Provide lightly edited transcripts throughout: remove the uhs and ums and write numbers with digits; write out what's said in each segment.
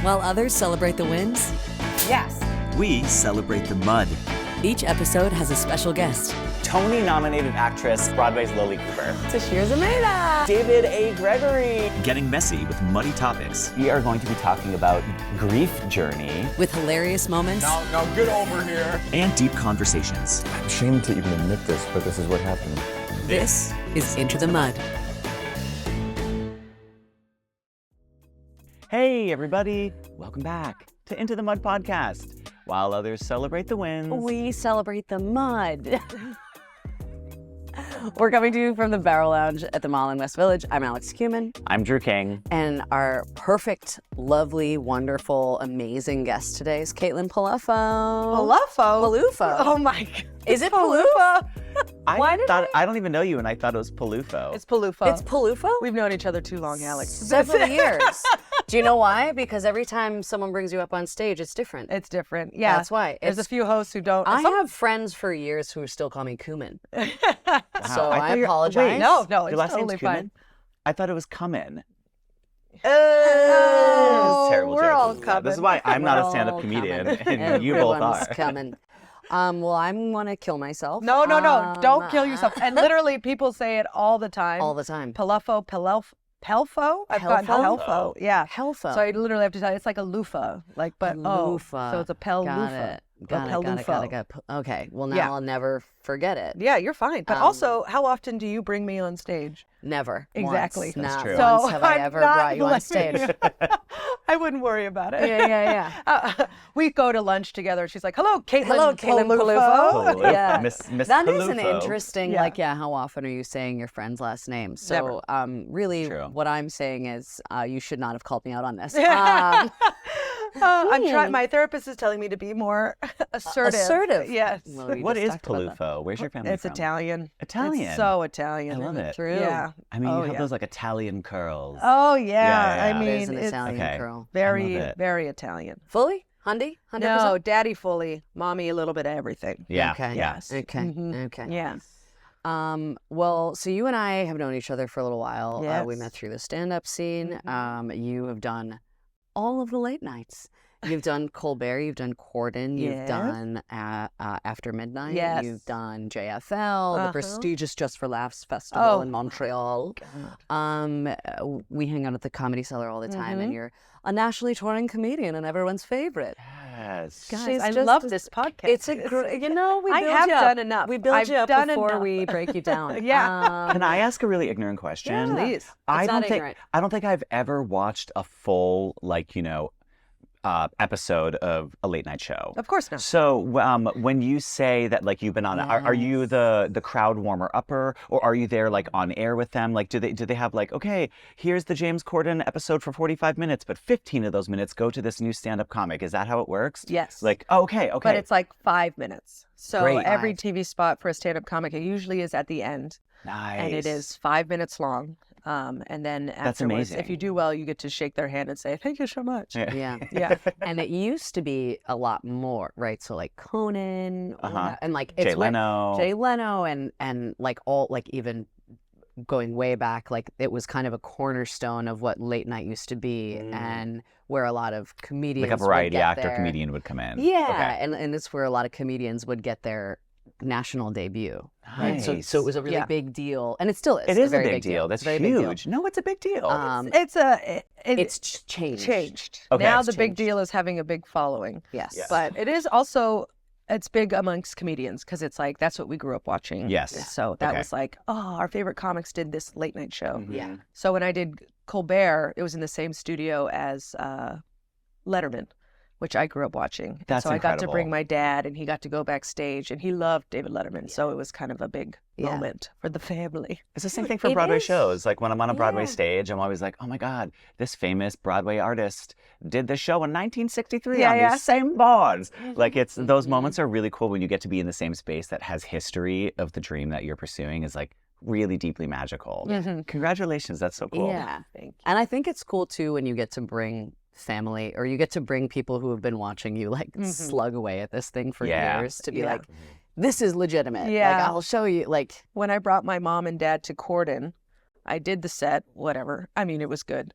While others celebrate the wins, Yes. we celebrate the mud. each episode has a special guest. Tony-nominated actress, Broadway's Lily Cooper. Tashir Zameda. David A. Gregory. Getting messy with muddy topics. We are going to be talking about grief journey. With hilarious moments Now get over here. And deep conversations. I'm ashamed to even admit this, but this is what happened. This is Into the Mud. Hey, everybody. Welcome back to Into the Mud podcast. While others celebrate the wins. We celebrate the mud. We're coming to you from the Barrel Lounge at the Mall in West Village. I'm Alex Cumin. I'm Drew King. And our perfect, lovely, wonderful, amazing guest today is Caitlin Peluffo. Peluffo. Oh my God. Is it Peluffo? I don't even know you, and I thought it was Peluffo. It's Peluffo. It's Peluffo? We've known each other too long, Alex. Several years. Do you know why? Because every time someone brings you up on stage, it's different. It's different. Yeah. That's why. There's a few hosts who don't. I have friends for years who still call me Cumin. So I apologize. Wait, No, your it's last totally name's Cumin? fine. I thought it was Cumin. Oh, Terrible we're joke. all This is Cumin. why I'm not a We're stand-up all comedian, coming. and you both Everyone's are. coming. Well, I'm gonna kill myself. No. Don't kill yourself. And literally, people say it all the time. All the time. Peluffo. I've gotten Pelfo? Pelfo. Yeah. Pelfo. So I literally have to tell you, it's like a loofah. Like, but Loofah. so it's a pel Got loofah. it. Got it. Peluffo. Okay. Well, now Yeah. I'll never forget it. Yeah, you're fine. But also, how often do you bring me on stage? Never. Exactly. Once. That's Not true. once So have I I'm ever not brought you on blaming stage. you. I wouldn't worry about it. Yeah. We go to lunch together. She's like, "Hello, Caitlin. Hello, Caitlin Peluffo." Peluffo. Yeah. Miss That is an Peluffo. interesting, Yeah. how often are you saying your friend's last name? So, Never. really, True. what I'm saying is, you should not have called me out on this. I'm trying. My therapist is telling me to be more assertive. Assertive. Yes. Well, we What just is talked about that. Peluffo? Where's your family It's from? Italian. Italian? It's so Italian. I love it. True. Yeah. I mean, Oh, you have yeah. those like Italian curls. Oh yeah. Yeah. I It is mean, an it's Italian Okay. girl. very, I love it. very Italian. Fully? 100%? No, daddy fully, mommy a little bit of everything. Yeah. Okay. Yeah. Okay. Mhm. Okay. Yeah. Well, so you and I have known each other for a little while. We Yes. met through the stand-up scene. You have done all of the late nights. You've done Colbert, you've done Corden, you've Yes. done After Midnight, Yes. you've done JFL, the Uh-huh. prestigious Just for Laughs Festival Oh. in Montreal. We hang out at the Comedy Cellar all the time, and you're a nationally touring comedian and everyone's favorite. Yes. Guys, I just- love this podcast. It's a we build I have you up. done enough. We build I've you up done before enough. we break you down. Yeah. Can I ask a really ignorant question? Yeah. Please. I It's don't not think ignorant. I don't think I've ever watched a full episode of a late night show. Of course not. So when you say that like you've been on, are you the crowd warmer upper, or are you there like on air with them? Like do they have like, okay, here's the James Corden episode for 45 minutes, but 15 of those minutes go to this new stand-up comic? Is that how it works? Yes. Like okay. But it's like 5 minutes. So Great. every TV spot for a stand-up comic, it usually is at the end. Nice. And it is 5 minutes long. And then afterwards, amazing. if you do well, you get to shake their hand and say, "Thank you so much." Yeah. Yeah. And it used to be a lot more, right? So like Conan and like it's Jay Leno. Jay Leno and like all like even going way back, like it was kind of a cornerstone of what late night used to be and where a lot of comedians Like a variety would get actor their- comedian would come in. Yeah. Okay. And it's where a lot of comedians would get their national debut. Right. So Nice. it was a really Yeah. big deal. And it still is. It is a very big deal. That's It's a very big deal. huge. No, it's a big deal. It's changed. changed. Okay. Now It's the big changed. deal is having a big following. Yes. Yes. But it is also, it's big amongst comedians because it's like, that's what we grew up watching. Yes. So that Okay. was like, oh, our favorite comics did this late night show. Yeah. So when I did Colbert, it was in the same studio as Letterman, which I grew up watching. And That's so I got to incredible. bring my dad, and he got to go backstage, and he loved David Letterman. So it was kind of a big Yeah. moment for the family. It's the same thing for It Broadway is. shows. Like when I'm on a Broadway Yeah. stage, I'm always like, oh my God, this famous Broadway artist did this show in 1963 Yeah, on yeah. these same boards. Like it's those moments are really cool when you get to be in the same space that has history of the dream that you're pursuing is like really deeply magical. Congratulations. That's so cool. Yeah. Thank you. And I think it's cool too when you get to bring family or you get to bring people who have been watching you like slug away at this thing for Yeah. years to be Yeah. like, this is legitimate. Like, Yeah. I'll show you. Like, When I brought my mom and dad to Corden, I did the set, whatever. I mean, it was good.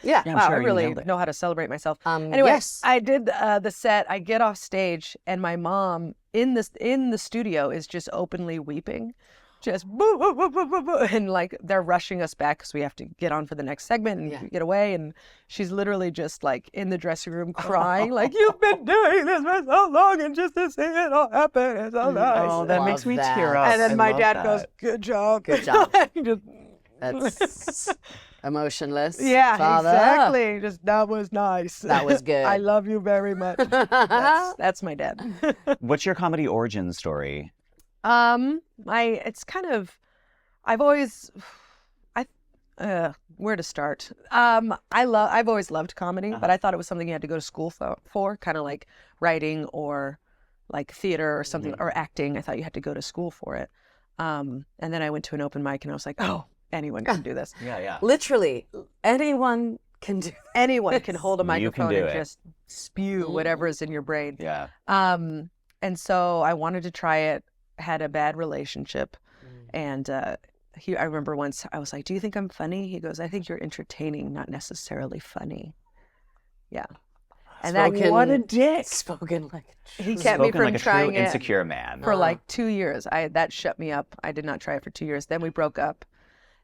Yeah. Yeah, I'm Wow, sure I you really nailed it. know how to celebrate myself. Anyway, Yes. I did the set. I get off stage, and my mom in the studio is just openly weeping, just boo, boo, boo, boo, boo, boo. And like they're rushing us back because we have to get on for the next segment and get away. And she's literally just like in the dressing room crying, like, "You've been doing this for so long, and just to see it all happen is so nice." Oh, that Love makes me that. tear up. And then I my love dad that. goes, "Good job, Good job." Just- That's emotionless. yeah, Father. exactly. Just that was nice. That was good. I love you very much. That's my dad. What's your comedy origin story? It's kind of, I've always, where to start? I've always loved comedy, but I thought it was something you had to go to school for, kind of like writing or like theater or something, or acting. I thought you had to go to school for it. And then I went to an open mic and I was like, oh, anyone can do this. Yeah. Literally, anyone can do. Anyone can hold a You can microphone do and it. just spew whatever is in your brain. Yeah. And so I wanted to try it, had a bad relationship. And I remember once I was like, "Do you think I'm funny?" He goes, "I think you're entertaining, not necessarily funny." Yeah. And Spoken- what a dick. Spoken like He kept me Spoken from like a trying true it insecure man. for like 2 years. That shut me up. I did not try it for 2 years. Then we broke up.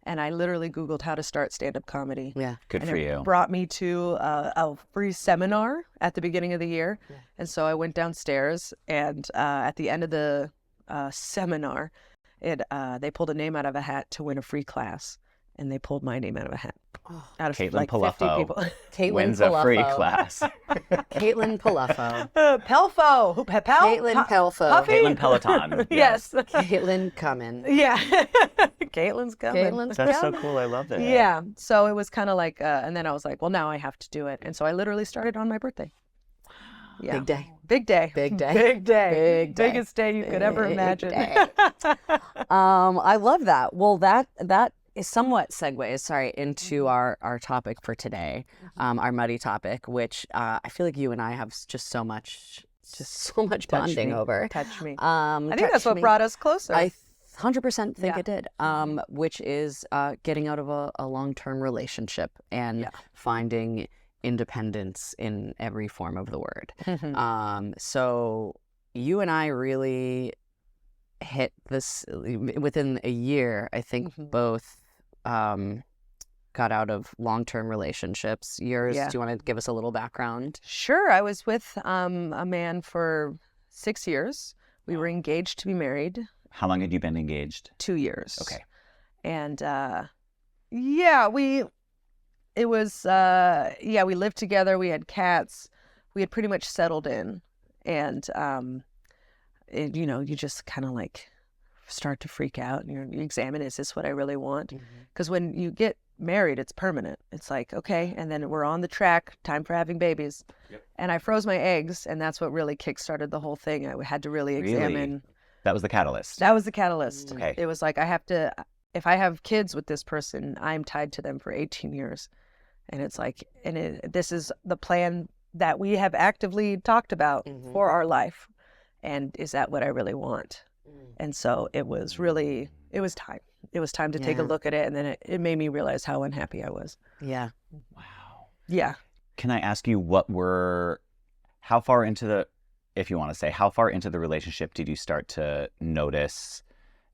And I literally Googled how to start stand-up comedy. Yeah. Good And for it you. brought me to a free seminar at the beginning of the year. And so I went downstairs, and at the end of the seminar, they pulled a name out of a hat to win a free class. And they pulled my name out of a hat. Out of Caitlin like 50 Peluffo people. Caitlin Wins a free Peluffo. class. Caitlin Peluffo. Pelfo. Caitlin Pelfo. Puffy? Caitlin Peloton. Yes. Caitlin Cummin. Yeah. Caitlin's coming. Caitlin's That's so coming. cool. I love that. Yeah. So it was kind of like, and then I was like, well, now I have to do it. And so I literally started on my birthday. Yeah. Big day. Big day. Big day. Big day. Big day. Biggest day you could ever Big imagine. day. I love that. Well, that is somewhat segues, into our topic for today, our muddy topic, which I feel like you and I have just so much bonding me. over. Touch me. I I think that's what brought us closer. I 100% think Yeah. it did, which is getting out of a long-term relationship and finding independence in every form of the word. So you and I really hit this within a year. I think both got out of long-term relationships. Yours, Yeah. do you want to give us a little background? Sure. I was with a man for 6 years. We were engaged to be married How long had you been engaged? 2 years. Okay. And we lived together. We had cats. We had pretty much settled in. And, you just kind of like start to freak out and you examine, is this what I really want? Because when you get married, it's permanent. It's like, okay, and then we're on the track, time for having babies. And I froze my eggs, and that's what really kickstarted the whole thing. I had to really examine. That was the catalyst. That was the catalyst. Okay. It was like, I have to, if I have kids with this person, I'm tied to them for 18 years. And it's like, this is the plan that we have actively talked about for our life. And is that what I really want? And so it was time. It was time to take a look at it. And then it made me realize how unhappy I was. Yeah. Wow. Yeah. Can I ask you how far into the relationship did you start to notice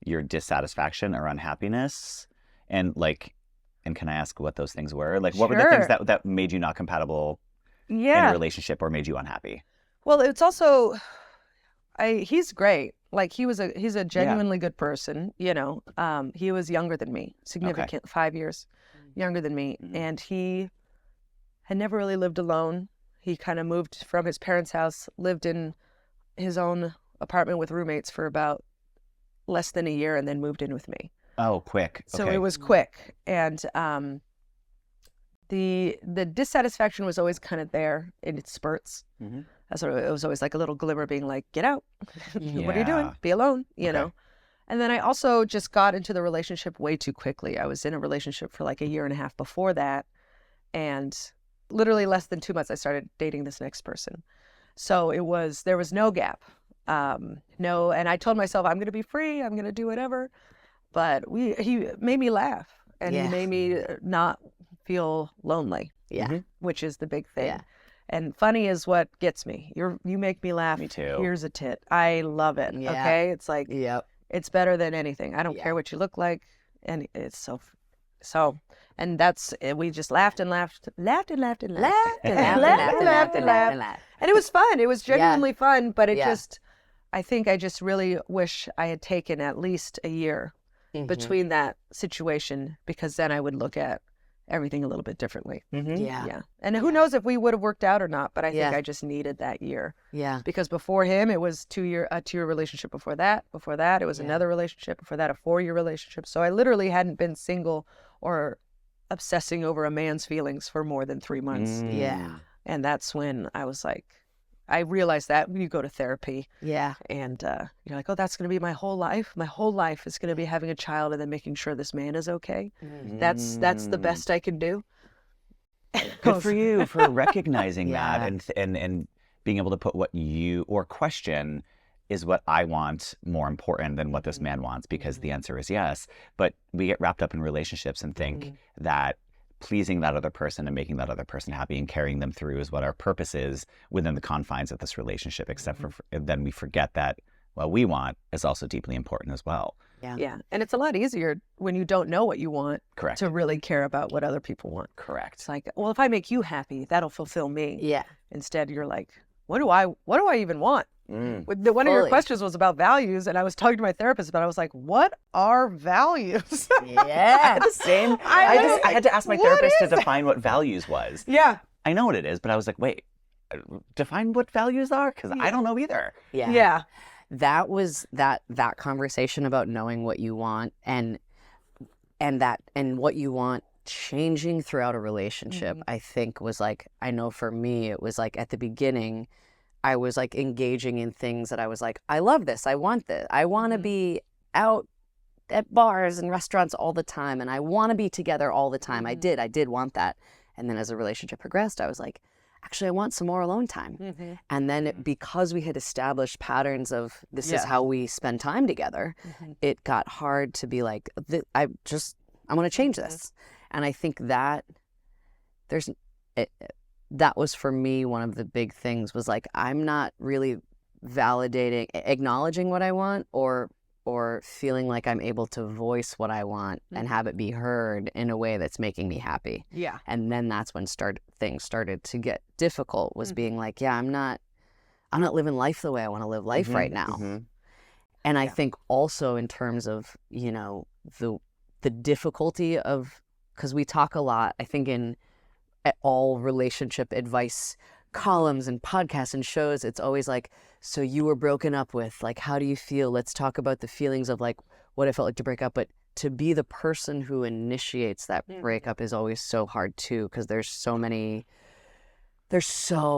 your dissatisfaction or unhappiness? And can I ask what those things were? Like, what were the things that made you not compatible in a relationship or made you unhappy? Well, it's also, he's great. Like he's a genuinely good person, he was younger than me, significant, 5 years younger than me. And he had never really lived alone. He kind of moved from his parents' house, lived in his own apartment with roommates for about less than a year, and then moved in with me. Oh, quick. So Okay. it was quick. And the dissatisfaction was always kind of there in its spurts. It was always like a little glimmer being like, get out. What are you doing? Yeah. Be alone, you Okay. know? And then I also just got into the relationship way too quickly. I was in a relationship for like a year and a half before that. And literally less than 2 months, I started dating this next person. So there was no gap. And I told myself, I'm going to be free. I'm going to do whatever. But he made me laugh, and he made me not feel lonely, Yeah. which is the big thing. Yeah. And funny is what gets me. You make me laugh. Me too. Here's a tit. I love it. Yeah. Okay, it's like Yep. it's better than anything. I don't Yeah. care what you look like, and it's so. And that's we just laughed and laughed, laughed and laughed and laughed, Laughed and laughed and laughed and laughed and laughed. and it was fun. It was genuinely fun, but it Yeah. just, I think I just really wish I had taken at least a year between that situation, because then I would look at everything a little bit differently. Yeah. Yeah. And who knows if we would have worked out or not, but I think Yeah. I just needed that year, Yeah. because before him, it was a 2-year relationship. Before that, it was another relationship. Before that, a 4-year relationship. So I literally hadn't been single or obsessing over a man's feelings for more than 3 months. Yeah. And that's when I was like, I realized that when you go to therapy Yeah. and you're like, oh, that's going to be my whole life. My whole life is going to be having a child and then making sure this man is okay. That's the best I can do. Good for you for recognizing Yeah. that and being able to put what you or question is what I want more important than what this man wants, because the answer is yes. But we get wrapped up in relationships and think that pleasing that other person and making that other person happy and carrying them through is what our purpose is within the confines of this relationship, except for then we forget that what we want is also deeply important as well. Yeah. And it's a lot easier when you don't know what you want Correct. to really care about what other people want. Correct. It's like, well, if I make you happy, that'll fulfill me. Yeah. Instead, you're like, what do I even want? One of your Fully. questions was about values, and I was talking to my therapist about it. I was like, what are values? Yeah. The same. I I had to ask my what therapist to is that? define what values was. Yeah. I know what it is, but I was like, wait, define what values are? Because I don't know either. Yeah. Yeah. That was that conversation about knowing what you want and what you want changing throughout a relationship, I think was like, I know for me, it was like at the beginning, I was like engaging in things that I was like, I love this. I want this. I want to be out at bars and restaurants all the time. And I want to be together all the time. I did want that. And then as the relationship progressed, I was like, actually, I want some more alone time. And then because we had established patterns of this is how we spend time together, it got hard to be like, I want to change this. And I think that that was for me one of the big things was like, I'm not really acknowledging what I want or feeling like I'm able to voice what I want and have it be heard in a way that's making me happy. Yeah. And then that's when things started to get difficult, was being like, yeah, I'm not living life the way I want to live life right now. And I think also in terms of, the difficulty of, because we talk a lot, I think in all relationship advice columns and podcasts and shows, it's always like, so you were broken up with, like, how do you feel? Let's talk about the feelings of like what it felt like to break up. But to be the person who initiates that breakup is always so hard too, because there's so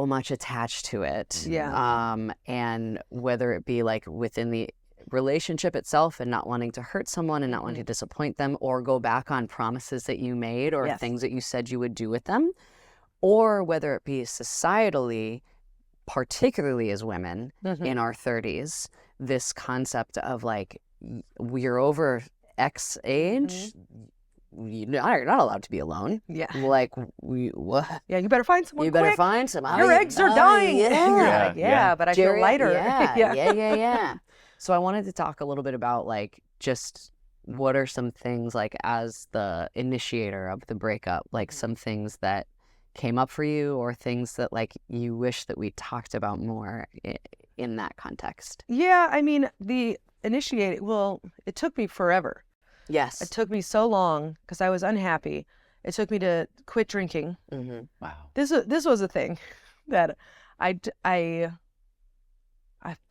much attached to it. Yeah. And whether it be like within the relationship itself and not wanting to hurt someone and not wanting to disappoint them or go back on promises that you made or things that you said you would do with them, or whether it be societally, particularly as women in our 30s, this concept of like, we're over X age, you're not allowed to be alone. Yeah. Like, what? Yeah, you better find someone You better quick. find some. Your eggs are dying. Yeah. You're like, yeah, but I feel lighter. Yeah. So I wanted to talk a little bit about like just what are some things like as the initiator of the breakup, like some things that came up for you or things that like you wish that we talked about more in that context. Yeah, I mean, the initiating, well, it took me forever. Yes. It took me so long because I was unhappy. It took me to quit drinking. Wow. This was a thing that I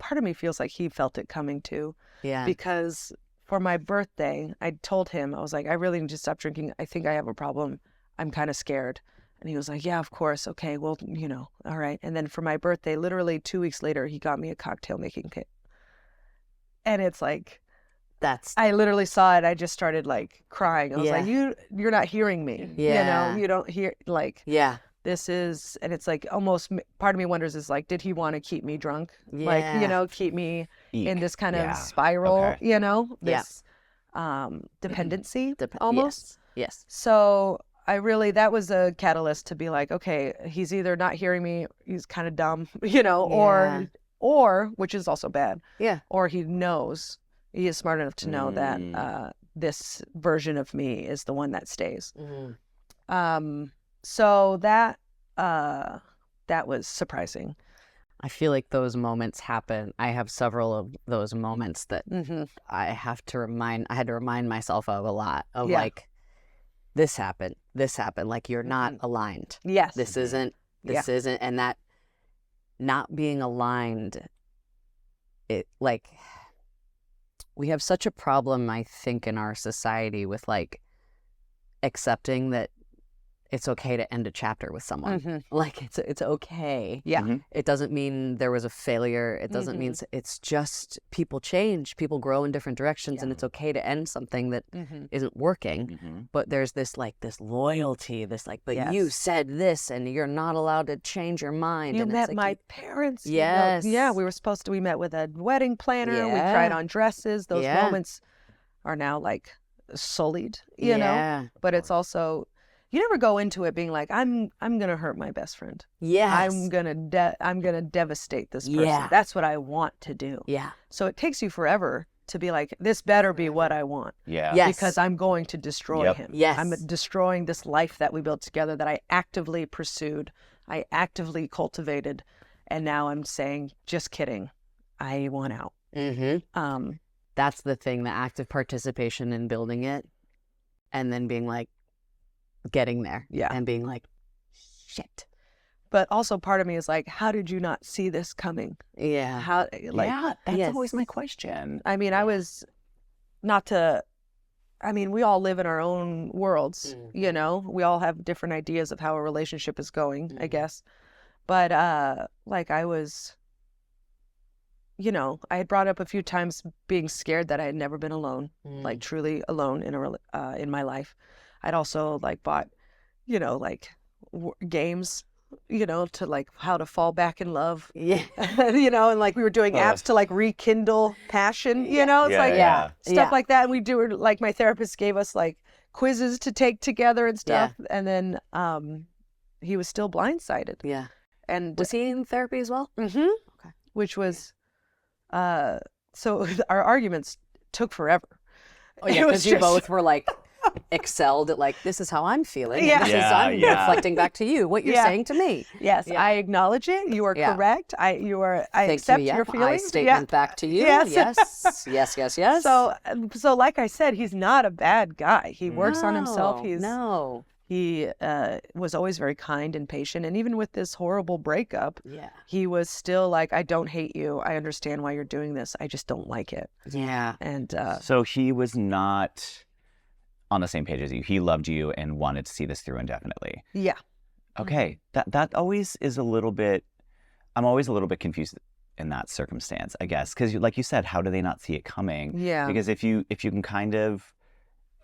part of me feels like he felt it coming too. Yeah. Because for my birthday, I told him, I was like, I really need to stop drinking. I think I have a problem. I'm kind of scared. And he was like, yeah, of course. Okay, well, all right. And then for my birthday, literally 2 weeks later, he got me a cocktail making kit. And it's like, I literally saw it. I just started like crying. I was like, you're not hearing me. Yeah. You don't hear, like, this is, and it's like almost part of me wonders is like, did he want to keep me drunk? Like, keep me in this kind of spiral, this dependency almost. Yes. So that was a catalyst to be like, okay, he's either not hearing me, he's kind of dumb, or which is also bad. Yeah. Or he knows, he is smart enough to know that this version of me is the one that stays. So that was surprising. I feel like those moments happen. I have several of those moments that I had to remind myself of a lot of like, this happened, like you're not aligned. Yes. This isn't, and that not being aligned, it like, we have such a problem, I think, in our society with like accepting that it's okay to end a chapter with someone. Like it's okay. Yeah. It doesn't mean there was a failure. It doesn't mean it's just people change, people grow in different directions, and it's okay to end something that isn't working. But there's this loyalty, this like, but you said this, and you're not allowed to change your mind. You and met it's like, my parents. Yes. Yeah, we met with a wedding planner. We tried on dresses. Those moments are now like sullied, you know. But it's also, you never go into it being like, I'm gonna hurt my best friend. Yes. I'm gonna devastate this person. Yeah. That's what I want to do. Yeah. So it takes you forever to be like, this better be what I want. Yeah. Yes. Because I'm going to destroy him. Yes. I'm destroying this life that we built together that I actively pursued, I actively cultivated, and now I'm saying, just kidding, I want out. That's the thing, the active participation in building it, and then being like, getting there. Yeah. And being like, shit. But also part of me is like, how did you not see this coming? Yeah. How, like, yeah, that's yes. always my question. I mean, we all live in our own worlds, you know, we all have different ideas of how a relationship is going, I guess. But, like I was, you know, I had brought up a few times being scared that I had never been alone, like truly alone in my life. I'd also like bought, you know, like games, you know, to like how to fall back in love. Yeah. You know, and like we were doing apps to like rekindle passion, you know, it's stuff like that. And we do, like my therapist gave us like quizzes to take together and stuff. And then he was still blindsided. Yeah. And was he in therapy as well? Okay. Which was, so our arguments took forever. Oh yeah, because you both were like excelled at like, this is how I'm feeling. Yeah. And this is I'm reflecting back to you what you're saying to me. Yes, I acknowledge it. You are correct. I accept your feelings. I statement back to you. Yes. Yes. So like I said, he's not a bad guy. He works on himself. He was always very kind and patient. And even with this horrible breakup, he was still like, I don't hate you. I understand why you're doing this. I just don't like it. Yeah. And so he was not on the same page as you. He loved you and wanted to see this through indefinitely. Yeah. Okay. That always is a little bit, I'm always a little bit confused in that circumstance, I guess. Because like you said, how do they not see it coming? Yeah. Because if you can kind of,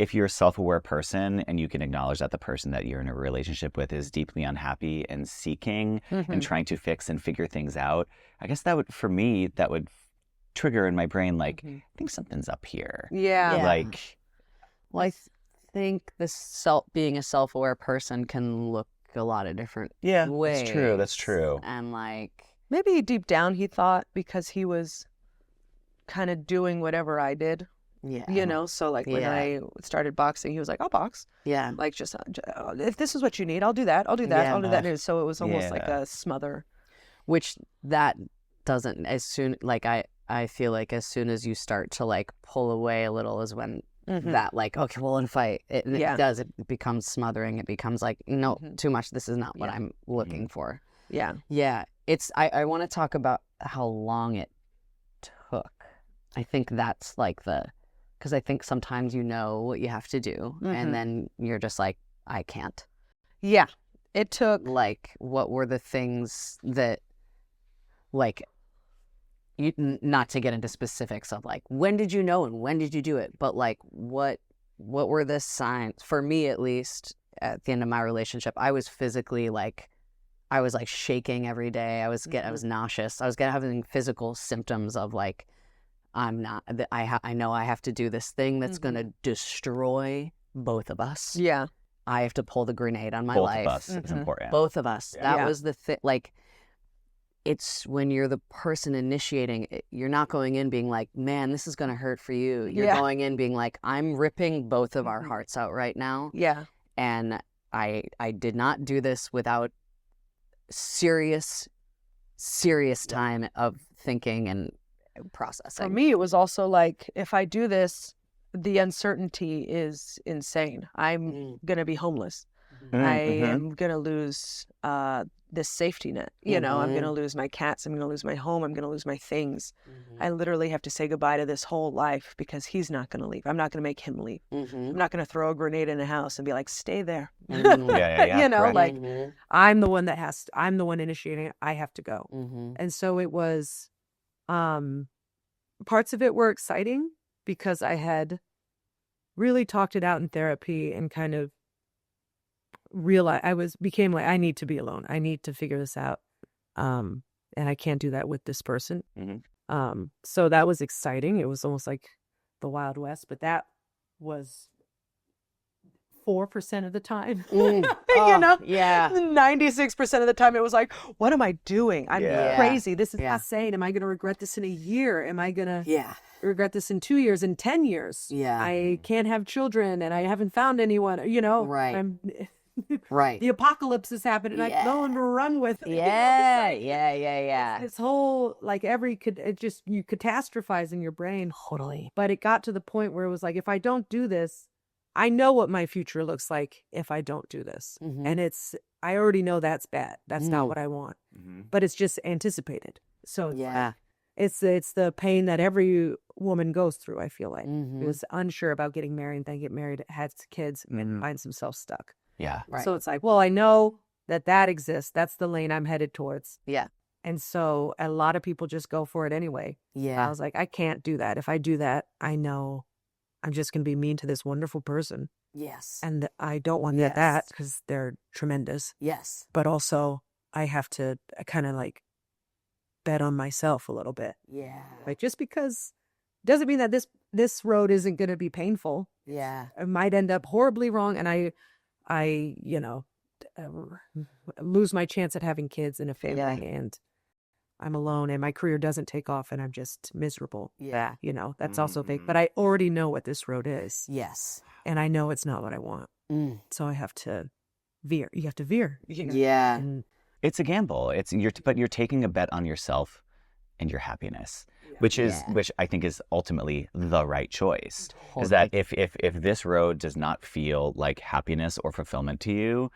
if you're a self-aware person and you can acknowledge that the person that you're in a relationship with is deeply unhappy and seeking and trying to fix and figure things out, I guess that would, for me, that would trigger in my brain, like, I think something's up here. Yeah. Like, well, I think being a self-aware person can look a lot of different ways. That's true. And like, maybe deep down he thought because he was kind of doing whatever I did. Yeah. You know, so like when I started boxing, he was like, I'll box. Yeah. Like just, if this is what you need, I'll do that. I'll do that. I'll do that. And so it was almost like a smother. Which that doesn't, as soon, like I feel like as soon as you start to like pull away a little is when that like, okay, well, if it becomes smothering. It becomes like, no, too much. This is not what I'm looking for. Yeah. Yeah. I want to talk about how long it took. I think that's like because I think sometimes you know what you have to do and then you're just like, I can't. Yeah. It took. Like, what were the things that, like, you, not to get into specifics of like, when did you know and when did you do it? But like, what were the signs? For me, at least, at the end of my relationship, I was physically like, I was like shaking every day. I was nauseous. I was having physical symptoms of like, I know I have to do this thing that's going to destroy both of us. Yeah. I have to pull the grenade on my Both life. of us is important. Both of us. That Yeah. was the thing. Like, it's when you're the person initiating, you're not going in being like, man, this is going to hurt for you. You're Yeah. going in being like, I'm ripping both of our hearts out right now. Yeah. And I did not do this without serious time of thinking and processing. For me, it was also like, if I do this, the uncertainty is insane. I'm going to be homeless. I am going to lose this safety net. You know, I'm going to lose my cats. I'm going to lose my home. I'm going to lose my things. I literally have to say goodbye to this whole life because he's not going to leave. I'm not going to make him leave. I'm not going to throw a grenade in a house and be like, stay there. Yeah. You know, correct. like, I'm the one I'm the one initiating it. I have to go. And so it was, parts of it were exciting because I had really talked it out in therapy and kind of realized became like, I need to be alone. I need to figure this out. And I can't do that with this person. So that was exciting. It was almost like the Wild West, but that was 4% of the time. You know? Yeah. 96% of the time it was like, what am I doing? I'm Yeah. Crazy. This is Yeah. insane. Am I going to regret this in a year? Am I going to Yeah. regret this in 2 years, in 10 years? Yeah. I can't have children and I haven't found anyone, you know? Right. I'm, Right. the apocalypse has happened and I have no one to run with. You know, Yeah. this whole, like you catastrophize in your brain. Totally. But it got to the point where it was like, if I don't do this, I know what my future looks like if I don't do this. And I already know that's bad. That's not what I want. But it's just anticipated. So it's Yeah. it's the pain that every woman goes through, I feel like. Who's unsure about getting married, then get married, has kids, and finds himself stuck. Yeah. Right. So it's like, well, I know that exists. That's the lane I'm headed towards. Yeah. And so a lot of people just go for it anyway. I Yeah. was like, I can't do that. If I do that, I know I'm just going to be mean to this wonderful person. Yes. And I don't want that Yes. because they're tremendous. Yes. But also, I have to kind of like bet on myself a little bit. Yeah. Like, just because doesn't mean that this road isn't going to be painful. Yeah. I might end up horribly wrong, and I lose my chance at having kids and a family, and I'm alone, and my career doesn't take off, and I'm just miserable. Yeah. You know, that's also big. But I already know what this road is, Yes. and I know it's not what I want. So I have to veer. You have to veer. Yeah. And It's a gamble. But you're taking a bet on yourself and your happiness, which I think is ultimately the right choice. Is that if this road does not feel like happiness or fulfillment to you,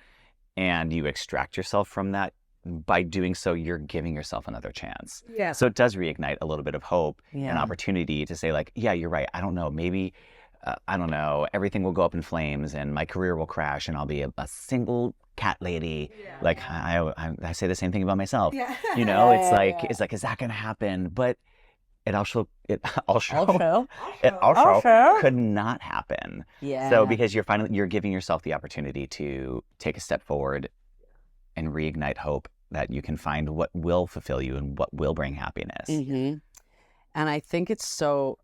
and you extract yourself from that, by doing so, you're giving yourself another chance. yeah. So it does reignite a little bit of hope and Yeah. opportunity to say, like, yeah, you're right. I don't know. Maybe, I don't know. Everything will go up in flames and my career will crash and I'll be a single cat lady. Like I say the same thing about myself. You know, it's like, is that going to happen? But it also could not happen. Yeah. So because you're giving yourself the opportunity to take a step forward and reignite hope that you can find what will fulfill you and what will bring happiness. And I think it's so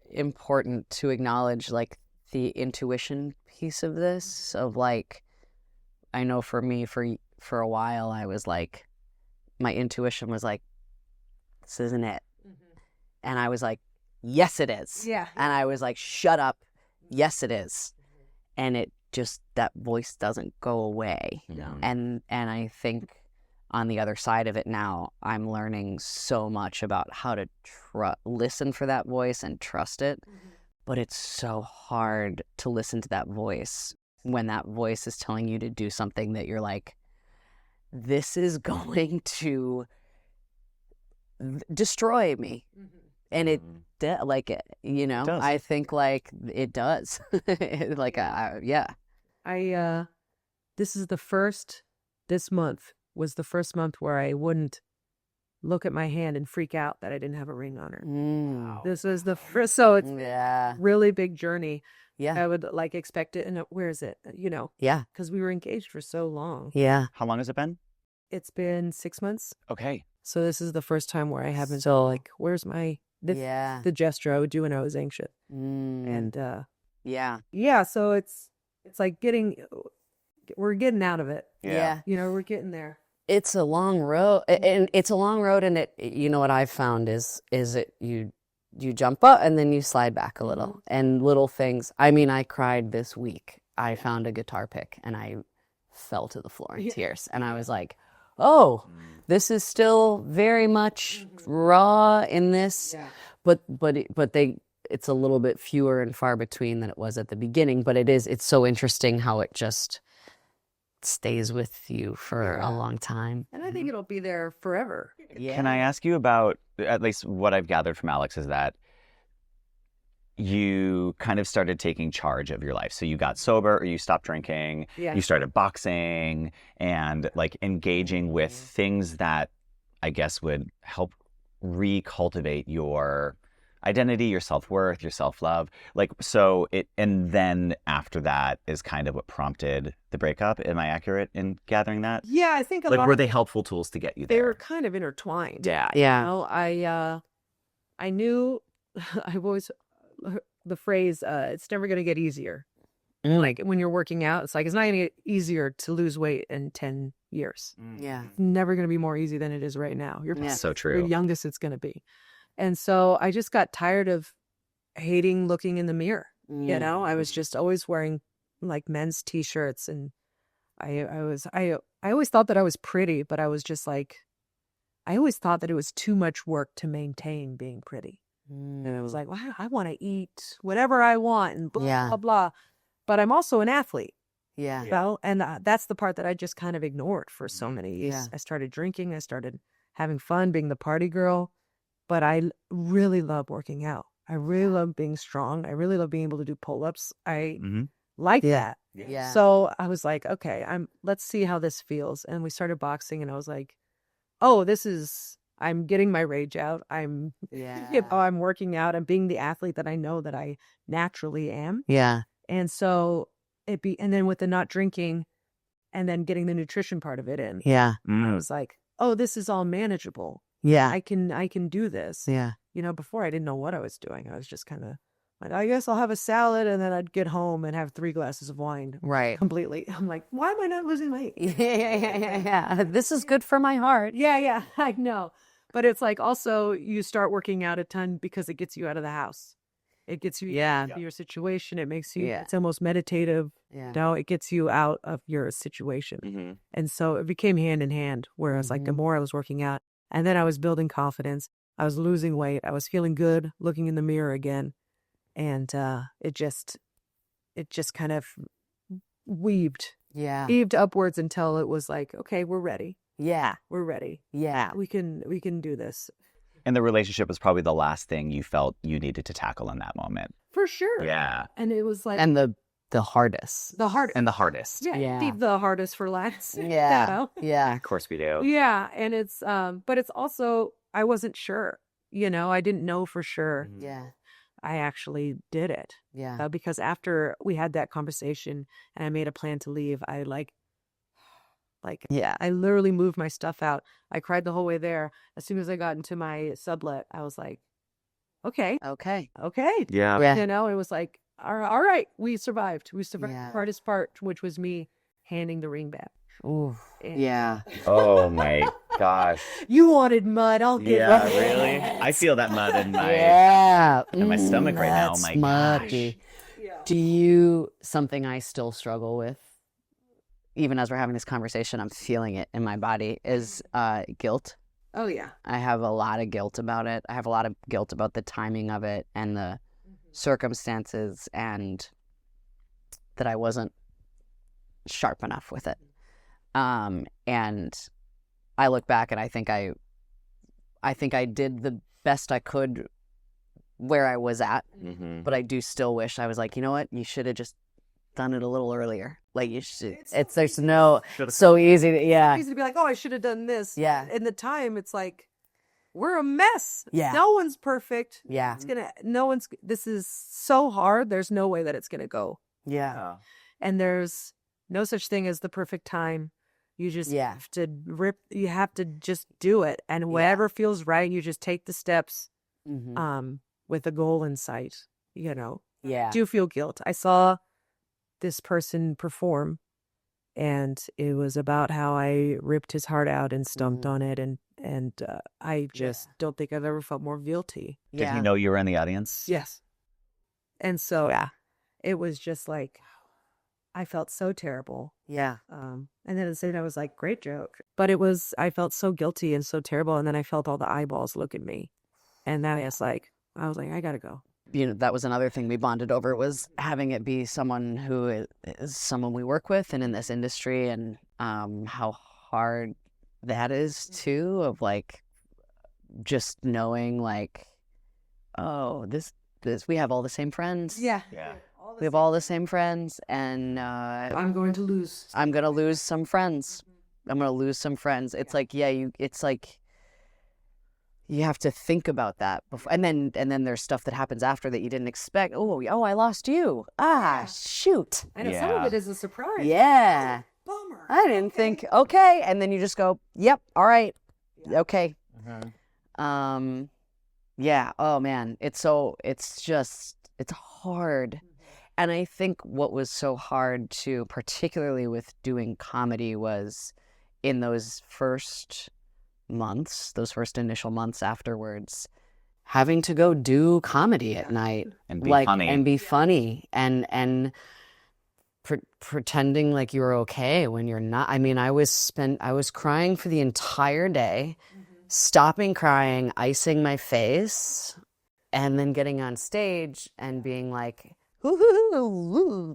important to acknowledge like the intuition piece of this, of like, I know for me, for a while, I was like, my intuition was like, this isn't it. And I was like, yes, it is. Yeah. And I was like, shut up. Yes, it is. And it just, that voice doesn't go away. And I think on the other side of it now, I'm learning so much about how to listen for that voice and trust it. But it's so hard to listen to that voice when that voice is telling you to do something that you're like, this is going to destroy me. And it, like, you know, does. I think like it does. Like, yeah. This month was the first month where I wouldn't look at my hand and freak out that I didn't have a ring on her. Wow. This was the first, so it's Yeah. really big journey. Yeah. I would like expect it, and where is it? You know, Yeah. because we were engaged for so long. Yeah. How long has it been? It's been 6 months, Okay. so this is the first time where I haven't. So like, where's my Yeah. the gesture I would do when I was anxious, Mm. and Yeah. yeah, so it's like we're getting out of it. Yeah. You know, we're getting there. It's a long road, and it's a long road, and you know what I've found is it you jump up and then you slide back a little, and little things. I mean, I cried this week. I found a guitar pick and I fell to the floor in tears, and I was like, oh, this is still very much raw in this, but it's a little bit fewer and far between than it was at the beginning. But it's so interesting how it just stays with you for a long time. And I think it'll be there forever. Yeah. Can I ask you about, at least what I've gathered from Alex is that you kind of started taking charge of your life. So you got sober, or you stopped drinking, you started boxing and like engaging with things that I guess would help recultivate your identity, your self-worth, your self-love. Like, so and then after that is kind of what prompted the breakup. Am I accurate in gathering that? Yeah, I think Like, were they helpful tools to get you they there? were kind of intertwined. Yeah. You know, I knew I've always the phrase it's never going to get easier. Like when you're working out, it's like it's not going to get easier to lose weight in 10 years. Yeah. It's never going to be more easy than it is right now. That's so Your true. youngest it's going to be. And so I just got tired of hating looking in the mirror. You know, I was just always wearing like men's t-shirts, and I always thought that I was pretty, but I was just like, I always thought that it was too much work to maintain being pretty. And it was like, well, I want to eat whatever I want and blah, blah, blah. But I'm also an athlete. Yeah. You know? And that's the part that I just kind of ignored for so many years. Yeah. I started drinking. I started having fun, being the party girl. But I really love working out. I really love being strong. I really love being able to do pull-ups. I like that. Yeah. So I was like, okay, let's see how this feels. And we started boxing, and I was like, oh, I'm getting my rage out. I'm working out. I'm being the athlete that I know that I naturally am. Yeah. And so and then with the not drinking and then getting the nutrition part of it in. Yeah. I was like, oh, this is all manageable. Yeah. I can do this. Yeah. You know, before I didn't know what I was doing. I was just kind of like, I guess I'll have a salad, and then I'd get home and have 3 glasses of wine. Right. Completely. I'm like, why am I not losing weight? Yeah. This is good for my heart. Yeah, I know. But it's like also you start working out a ton because it gets you out of the house. It gets you out of your situation. It makes you, it's almost meditative. Yeah. No, it gets you out of your situation. And so it became hand in hand, where I was like, the more I was working out, and then I was building confidence. I was losing weight. I was feeling good, looking in the mirror again. And it just kind of weaved upwards until it was like, okay, we're ready. Yeah. We're ready. Yeah. We can do this. And the relationship was probably the last thing you felt you needed to tackle in that moment. For sure. Yeah. And it was like And the hardest. the hardest. And the hardest. Yeah. Leave the hardest for last. Yeah. You know? Yeah. Of course we do. Yeah. And it's but it's also, I wasn't sure. You know, I didn't know for sure. Yeah. I actually did it. Yeah. Because after we had that conversation and I made a plan to leave, I I literally moved my stuff out. I cried the whole way there. As soon as I got into my sublet, I was like, okay. Yeah. Yeah. You know, it was like, all right, we survived. We survived Yeah. the hardest part, which was me handing the ring back. Ooh. And- Yeah. Oh my gosh. You wanted mud, I'll give Yeah, it. really? I feel that mud in my Yeah. in my stomach right now. Oh That's my muddy. Yeah. Something I still struggle with, even as we're having this conversation, I'm feeling it in my body, is guilt. Oh, yeah. I have a lot of guilt about it. I have a lot of guilt about the timing of it and the circumstances, and that I wasn't sharp enough with it. And I look back and I think I did the best I could where I was at, but I do still wish I was like, you know what, you should have just done it a little earlier. Like you should. There's no so easy. It's easy to be like, oh, I should have done this. Yeah. In the time, it's like, we're a mess. Yeah. No one's perfect. Yeah. This is so hard. There's no way that it's going to go. Yeah. And there's no such thing as the perfect time. You just have to just do it. And whatever feels right, you just take the steps with a goal in sight, you know. Yeah. Do feel guilt. I saw this person perform And it was about how I ripped his heart out and stomped on it. And I just don't think I've ever felt more guilty. Did he know you were in the audience? Yes. And so it was just like, I felt so terrible. Yeah. And then at the same time, I was like, great joke. But I felt so guilty and so terrible. And then I felt all the eyeballs look at me. And then I was like, I got to go. That was another thing we bonded over, was having it be someone who is someone we work with and in this industry, and how hard that is too, of like just knowing like, oh, this we have all the same friends. Yeah. We have all the same friends, and I'm going to lose. I'm going to lose some friends. I'm going to lose some friends. It's like, it's like, you have to think about that before, and then there's stuff that happens after that you didn't expect. Oh, I lost you. Shoot. I know some of it is a surprise. Yeah. Bummer. I didn't think. Okay, and then you just go, yep, all right, okay. Yeah. Oh man, it's hard, and I think what was so hard too, particularly with doing comedy, was in those first initial months afterwards, having to go do comedy at night and be funny and pretending like you were okay when you're not. I mean, I was crying for the entire day, stopping crying, icing my face, and then getting on stage and being like, IUDs,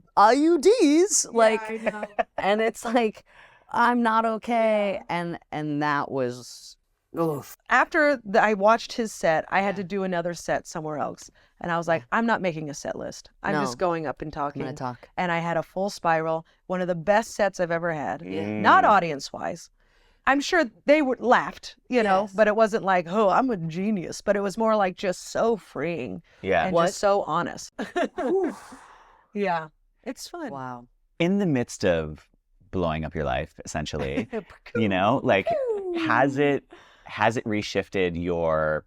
and it's like, I'm not okay. And that was, oof. After I watched his set, I had to do another set somewhere else. And I was like, I'm not making a set list. I'm just going up and talking. I'm gonna talk. And I had a full spiral, one of the best sets I've ever had. Not audience-wise. I'm sure they laughed, know, but it wasn't like, oh, I'm a genius. But it was more like just so freeing. Yeah. And just so honest. Yeah. It's fun. Wow. In the midst of blowing up your life, essentially, like, has it reshifted your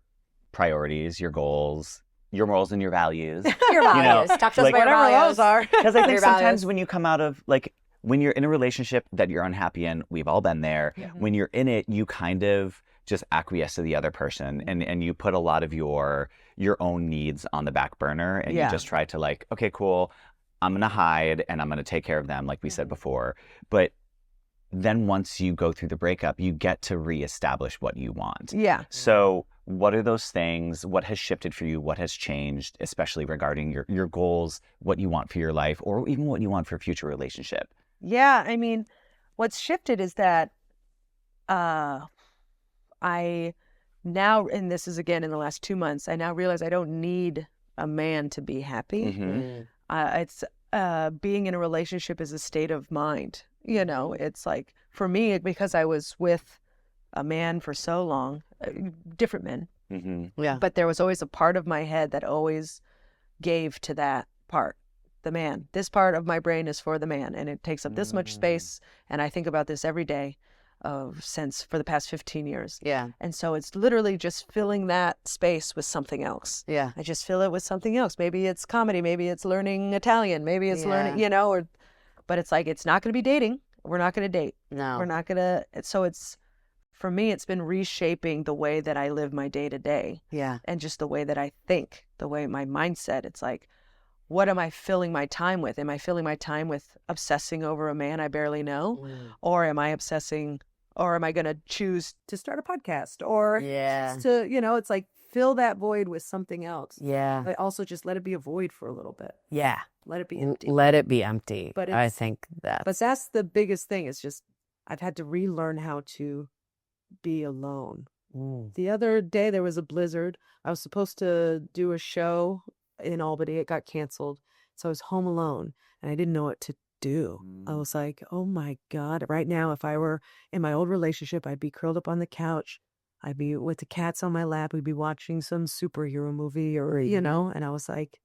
priorities, your goals, your morals and your values? Your values. Talk to us like, about your values. Because I think Your sometimes values. when you come out of, like, when you're in a relationship that you're unhappy in, we've all been there. When you're in it, you kind of just acquiesce to the other person, and you put a lot of your own needs on the back burner, and you just try to, like, okay, cool, I'm going to hide and I'm going to take care of them, like we said before. But then once you go through the breakup, you get to reestablish what you want. Yeah. So what are those things? What has shifted for you? What has changed, especially regarding your goals, what you want for your life, or even what you want for a future relationship? Yeah. I mean, what's shifted is that I now, and this is again in the last 2 months, I now realize I don't need a man to be happy. It's being in a relationship is a state of mind. It's like, for me, because I was with a man for so long, different men. Yeah. But there was always a part of my head that always gave to that part, the man. This part of my brain is for the man, and it takes up this much space. And I think about this every day for the past 15 years. Yeah. And so it's literally just filling that space with something else. Yeah. I just fill it with something else. Maybe it's comedy, maybe it's learning Italian, maybe it's learning, but it's like, it's not going to be dating. We're not going to date. No. We're not going to. So for me, it's been reshaping the way that I live my day to day. Yeah. And just the way that I think, the way my mindset. It's like, what am I filling my time with? Am I filling my time with obsessing over a man I barely know? Or am I obsessing, or am I going to choose To start a podcast or Yeah. just to, it's like fill that void with something else. Yeah. But also just let it be a void for a little bit. Yeah. Let it be empty. Let it be empty. But I it's- think that. But that's the biggest thing. It's just I've had to relearn how to be alone. The other day there was a blizzard. I was supposed to do a show in Albany. It got canceled. So I was home alone and I didn't know what to do. I was like, oh my God. Right now, if I were in my old relationship, I'd be curled up on the couch. I'd be with the cats on my lap. We'd be watching some superhero movie or, and I was like,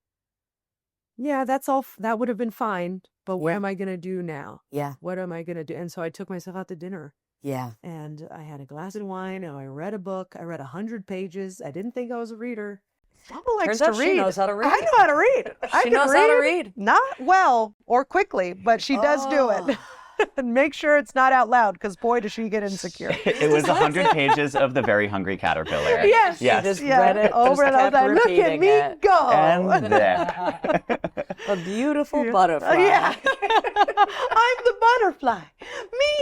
yeah, that's all. That would have been fine. But what am I going to do now? Yeah. What am I going to do? And so I took myself out to dinner Yeah. and I had a glass of wine and I read a book. I read 100 pages. I didn't think I was a reader. Papa likes Turns to out read. she knows how to read. I know how to read. I She can knows how to read. Not well or quickly, but she does do it. And make sure it's not out loud, because boy, does she get insecure. It was 100 pages of The Very Hungry Caterpillar. Yes. Yes. Just read it over and over. kept Look at repeating me it. go. And then. A beautiful butterfly. Yeah. I'm the butterfly.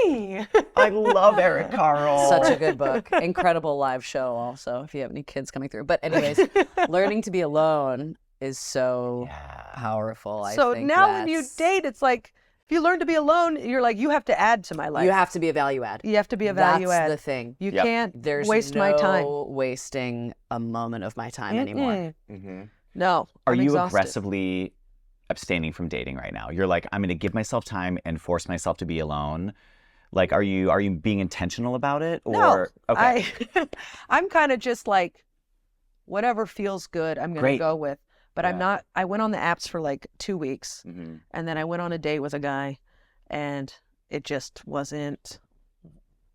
Me. I love Eric Carle. Such a good book. Incredible live show also, if you have any kids coming through. But anyways, learning to be alone is so powerful. So I think now when you that's- date, it's like, if you learn to be alone, you're like, you have to add to my life. you have to be a value add. You have to be a value That's add. the thing. You Yep. can't There's waste no my time. wasting a moment of my time anymore. No. Are I'm you exhausted. aggressively abstaining from dating right now? You're like, I'm going to give myself time and force myself to be alone. Like, are you being intentional about it? Or No. okay. I'm kind of just like, whatever feels good, I'm going to Great. go with. But I'm Yeah. not, I went on the apps for like 2 weeks, Mhm. and then I went on a date with a guy, and it just wasn't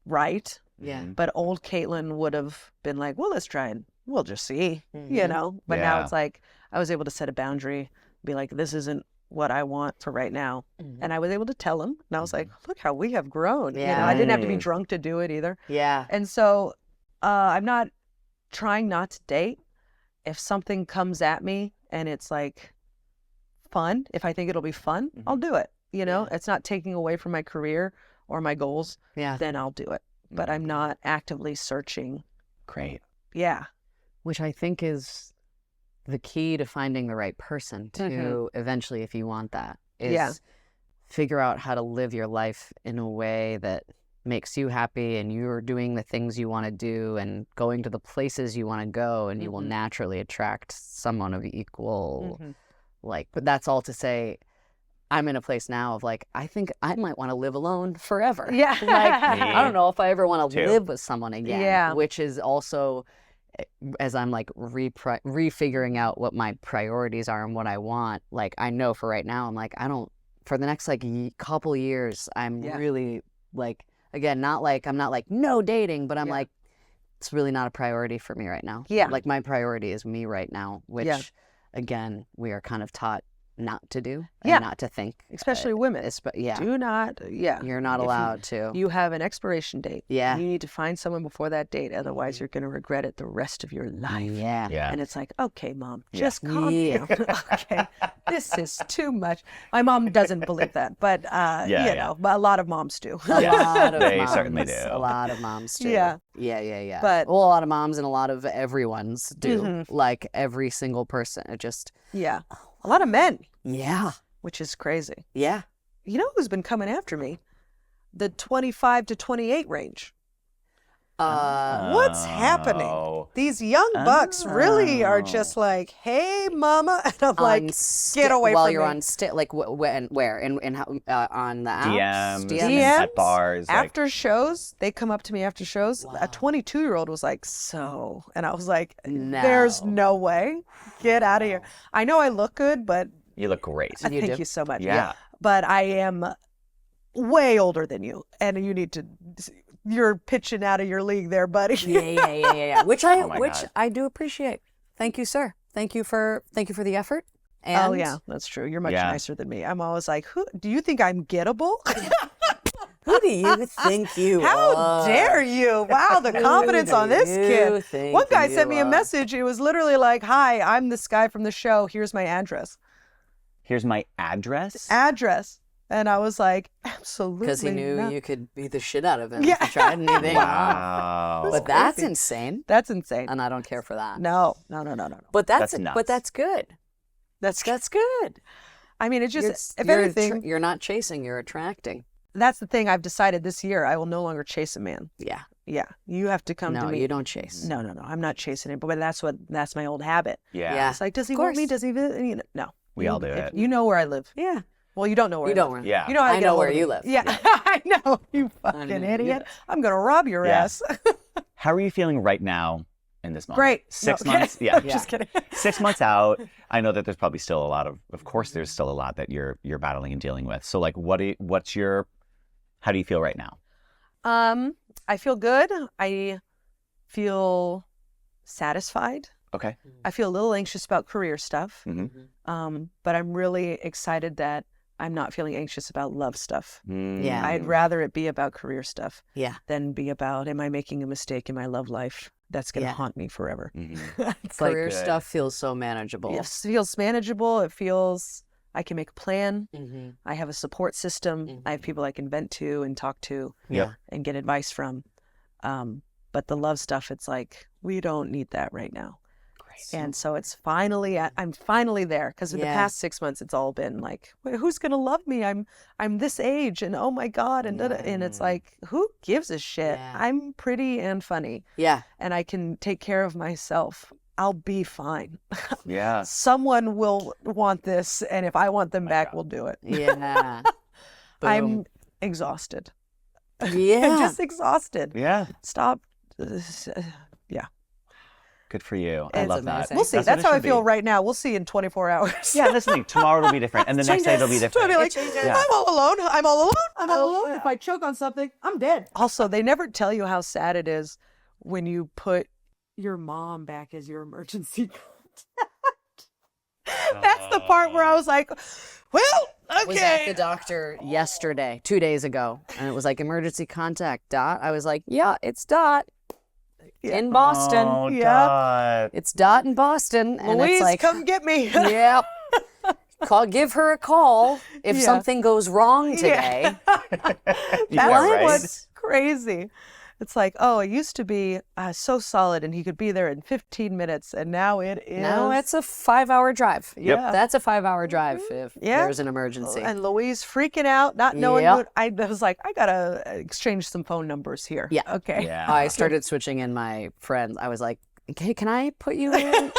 right. Yeah. But old Caitlin would have been like, well, let's try and we'll just see, you Mhm. know? But now Yeah. it's like, I was able to set a boundary, be like, this isn't what I want for right now. And I was able to tell him, and I was like, look how we have grown. You know, I didn't have to be Mm. drunk to do it either. Yeah. And so I'm not trying not to date. If something comes at me and it's like fun, if I think it'll be fun, I'll do it. You know, it's not taking away from my career or my goals, Yeah. then I'll do it. But I'm not actively searching. Great. Yeah. Which I think is the key to finding the right person to eventually, if you want that, is Yeah. figure out how to live your life in a way that makes you happy and you're doing the things you want to do and going to the places you want to go, and you will naturally attract someone of equal like. But that's all to say, I'm in a place now of like, I think I might want to live alone forever. Yeah. Like, I don't know if I ever want to Too. live with someone again. Yeah. Which is also, as I'm like refiguring out what my priorities are and what I want. Like, I know for right now, I'm like, I don't, for the next like couple years, I'm really like, again, not like, I'm not like no dating, but I'm like, it's really not a priority for me right now. Yeah. Like, my priority is me right now, which again, we are kind of taught not to do and not to think. Especially women. Yeah. Do not. Yeah. You're not If allowed to. You have an expiration date. Yeah. You need to find someone before that date. Otherwise, you're going to regret it the rest of your life. Yeah. Yeah. And it's like, okay, mom, just calm Yeah. down. Okay, this is too much. My mom doesn't believe that, but you know, but a lot of moms do. A lot of They moms. certainly do. A lot of moms do. Yeah. Yeah. But- well, a lot of moms and a lot of everyone's do. Like, every single person. It just, Yeah, a lot of men, yeah. which is crazy. Yeah. You know who's been coming after me? The 25 to 28 range. What's happening? Oh. These young bucks really are just like, hey, mama. And I'm like, get away while from you're me. on like when, where, and how, on the apps? DMs, at bars. like- After shows, they come up to me after shows. A 22-year-old was like, so, and I was like, there's no way. Get out of here. I know I look good, but you look great. thank you so much. Yeah. But I am way older than you, and you need to. You're pitching out of your league there, buddy. Yeah. Which Oh my which God. I do appreciate. Thank you, sir. Thank you for the effort. And Oh yeah, that's true. You're much Yeah. nicer than me. I'm always like, who do you think I'm gettable? Who do you think you How are? dare you? Wow, the confidence on this you kid. think One guy you sent me a are? message. It was literally like, "Hi, I'm this guy from the show. Here's my address." Here's my address. Address. And I was like, absolutely. Because he knew not. you could beat the shit out of him Yeah. if you tried anything. Wow. But that's crazy. insane, That's insane. and I don't care for that. No. But That's nuts. but that's good. That's good. I mean, it just, if You're anything, you're not chasing, you're attracting. that's the thing I've decided this year. I will no longer chase a man. Yeah. Yeah. You have to come No, to me. you don't chase. No. I'm not chasing it. But that's my old habit. Yeah. Yeah. It's like, does he Of want me? course. Does he? You know, no. We all do it. You know where I live. Yeah. Well, you don't know where You I don't. live. Yeah. You know how to I get know a hold where of you me. live. Yeah. I know. You know fucking where you idiot. live. I'm going to rob your Yeah. ass. How are you feeling right now in this moment? Great. 6 No. months. Yeah. Just kidding. 6 months out. I know that there's probably still a lot of course, there's still a lot that you're battling and dealing with. So like, how do you feel right now? I feel good. I feel satisfied. Okay. I feel a little anxious about career stuff. Mm-hmm. But I'm really excited that I'm not feeling anxious about love stuff. Yeah. I'd rather it be about career stuff Yeah. than be about, am I making a mistake in my love life? That's going to Yeah. haunt me forever. It's career good. stuff feels so manageable. It feels manageable. It feels I can make a plan. Mm-hmm. I have a support system. I have people I can vent to and talk to Yeah. and get advice from. But the love stuff, it's like, we don't need that right now. And so it's finally, I'm finally there, because in the Yeah. past 6 months, it's all been like, wait, who's going to love me? I'm this age, and oh my God. And, and it's like, who gives a shit? Yeah. I'm pretty and funny, Yeah. and I can take care of myself. I'll be fine. Yeah. Someone will want this, and if I want them back, we'll do it. Yeah. I'm exhausted. Yeah. I'm just exhausted. Yeah. Stop. Yeah. Good for you. I It's love that. amazing. We'll see. That's That's what it how I should feel be. right now. We'll see in 24 hours. Yeah, listen, tomorrow will be different, and the next day it'll be So I'll different. be like, Yeah. I'm all alone. I'm all alone. I'm all alone. If I choke on something, I'm dead. Also, they never tell you how sad it is when you put Your mom back as your emergency That's the part where I was like, well, Was at the okay. doctor yesterday, 2 days ago, and it was like emergency contact. Dot. I was like, yeah, it's Dot in Boston. Oh, Yeah. Dot. It's Dot in Boston, and Louise, it's like, come get me. yep. Give her a call if Yeah. something goes wrong today. That's Yeah, right? what's crazy. It's like, oh, it used to be so solid, and he could be there in 15 minutes, and now it is. Now it's a 5-hour drive. Yep. Mm-hmm. That's a 5-hour drive if Yeah. there's an emergency. And Louise freaking out, not knowing Yep. what I was like, I gotta exchange some phone numbers here. Yeah. Okay. Yeah. I started switching in my friends. I was like, okay, can I put you in?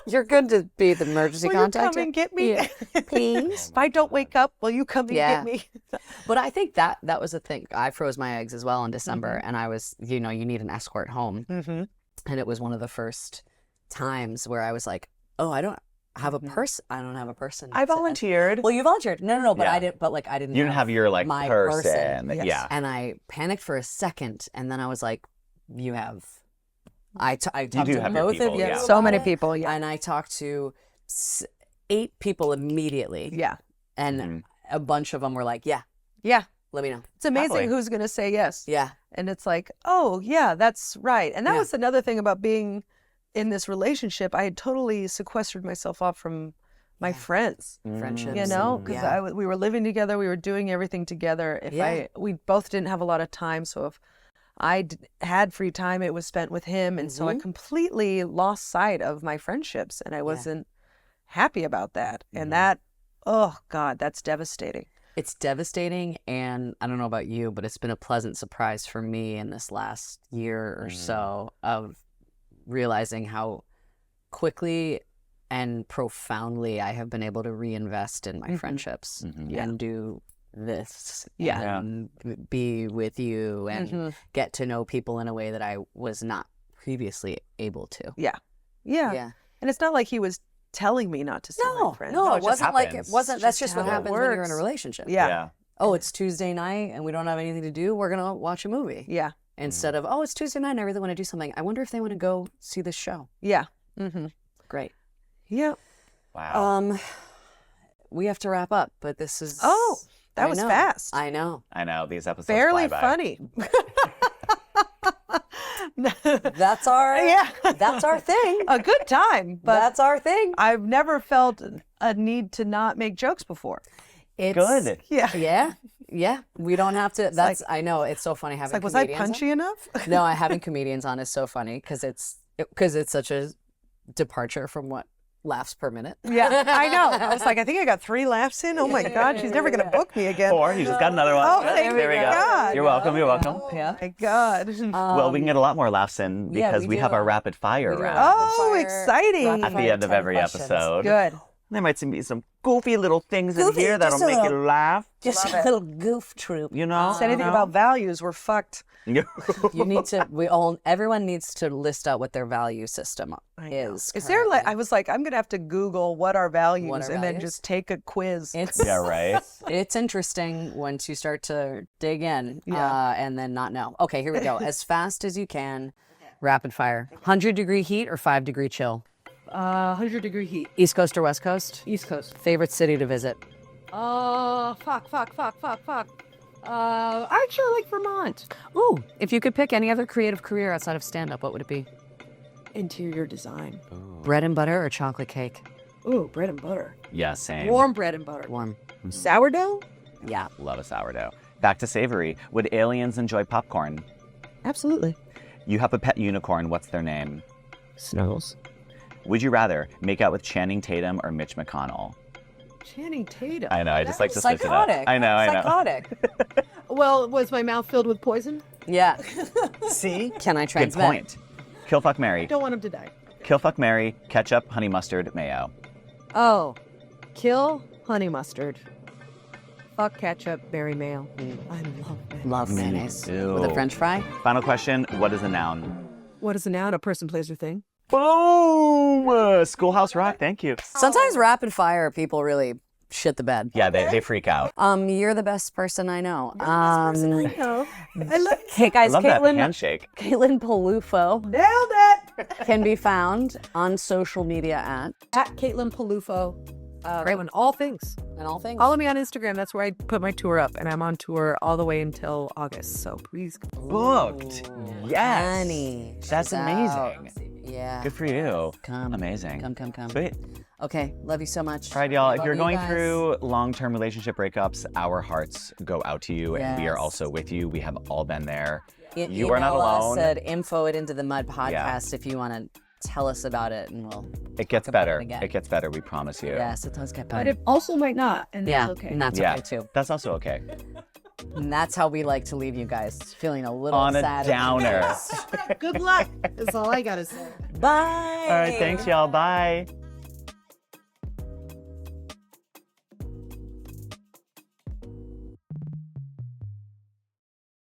You're good to be the emergency Will you contact. come and get me? Yeah. Please. If I don't wake up, will you come and Yeah. get me? But I think that was the thing. I froze my eggs as well in December, Mm-hmm. and I was, you need an escort home. And it was one of the first times where I was like, oh, I don't have a person. I don't have a person. I to- volunteered. Well, you volunteered. No, but Yeah. I didn't. But like, I didn't. You didn't have your like my person. Yes. Yeah. And I panicked for a second, and then I was like, you have. I talked do to have your both people, of you. yeah. So many about it, people, yeah. And I talked to 8 people immediately. Yeah. And Mm-hmm. a bunch of them were like, yeah, Yeah. let me know. It's amazing Happily. who's going to say yes. Yeah. And it's like, oh, yeah, that's right. And that Yeah. was another thing about being in this relationship. I had totally sequestered myself off from my friends, Friendships. you know, and- because yeah. we were living together. We were doing everything together. Yeah. We both didn't have a lot of time. So if I had free time, it was spent with him. And so I completely lost sight of my friendships, and I wasn't happy about that. And that, oh God, that's devastating. It's devastating, and I don't know about you, but it's been a pleasant surprise for me in this last year or so of realizing how quickly and profoundly I have been able to reinvest in my friendships and do this and be with you and get to know people in a way that I was not previously able to. Yeah. Yeah. And it's not like he was telling me not to see my friends. No, it it just wasn't like it happens. wasn't. It's That's just just what how it happens when you're in a works. relationship. Yeah. Oh, it's Tuesday night and we don't have anything to do. We're gonna watch a movie. Yeah. Instead of, oh, it's Tuesday night and I really want to do something. I wonder if they want to go see this show. Yeah. Great. Yeah. Wow. We have to wrap up, but this is. Oh, that I was know. fast. I know. I know these episodes Barely fly by. funny. That's our. Yeah. That's our thing. A good time, but That's our thing. I've never felt a need to not make jokes before. It's Good. Yeah. Yeah. Yeah. We don't have to. That's. I know. It's so funny having. It's like, was I comedians on. punchy enough? No, having comedians on is so funny because it's such a departure from what laughs per minute. Yeah, I know. I was like, I think I got 3 laughs in. Oh my God, she's never going to book me again. 4. You just got another one. Oh, thank there we go. God. You're welcome. You're welcome. Yeah. Oh my God. Well, we can get a lot more laughs in yeah, because we we do have our a- rapid fire we do a round. Oh, Fire- exciting. rapid At the fire end of 10 every questions. episode. Good. There might be some goofy little things in Goofy, here that'll just a make you little- laugh. Just a little goof troop. You know? Say anything about values, we're fucked. You need to. Everyone needs to list out what their value system is. Is there like, currently. I was like, I'm going to have to Google what are values What are and then values? just take a quiz. It's Yeah, right. It's interesting once you start to dig in, Yeah. and then not know. Okay, here we go. As fast as you can, rapid fire. 100-degree heat or 5-degree chill? 100-degree heat. East Coast or West Coast? East Coast. Favorite city to visit? Fuck. I actually like Vermont. Ooh, if you could pick any other creative career outside of stand-up, what would it be? Interior design. Bread and butter or chocolate cake? Ooh, bread and butter. Yeah, same. Warm bread and butter. Warm. Sourdough? Yeah. Love a sourdough. Back to savory. Would aliens enjoy popcorn? Absolutely. You have a pet unicorn. What's their name? Snuggles. Would you rather make out with Channing Tatum or Mitch McConnell? Channing Tatum. I know. I just like to switch it up. Psychotic. I know. Psychotic. Well, was my mouth filled with poison? Yeah. See? Can I Good transmit? point. Kill, fuck, marry. Don't want him to die. Kill, fuck, marry. Ketchup, honey mustard, mayo. Oh, kill honey mustard. Fuck ketchup, marry mayo. I love that. Love mayonnaise. Ew. With a French fry? Final question. What is a noun? What is a noun? A person, place, or thing? Boom! Schoolhouse Rock. Thank you. Sometimes rapid fire people really shit the bed. Yeah, they freak out. You're the best person I know. I love Hey guys, I love that Caitlin handshake. Peluffo Nailed it! can be found on social media At Caitlin Peluffo. Great one. All things. and all things. Follow me on Instagram. That's where I put my tour up, and I'm on tour all the way until August. So please. Booked. Yes. Honey, That's check us out. amazing. Yeah. Good for you. Come. Amazing. Come. Sweet. Okay, love you so much. All right, y'all. If Love you're you going guys. through long-term relationship breakups, our hearts go out to you, and we are Yes. also with you. We have all been there. E- You are not email us alone. at info@intothe.mud podcast if you want to tell us about it, and we'll. It gets talk about better. it again. It gets better. We promise you. Yes, it does get But better. it also might not, and Yeah, that's okay. and that's Yeah. okay too. That's also okay. And that's how we like to leave you guys, feeling a little On a sad. downer. Good luck. That's all I gotta say. Bye. All right. Thanks, y'all. Bye.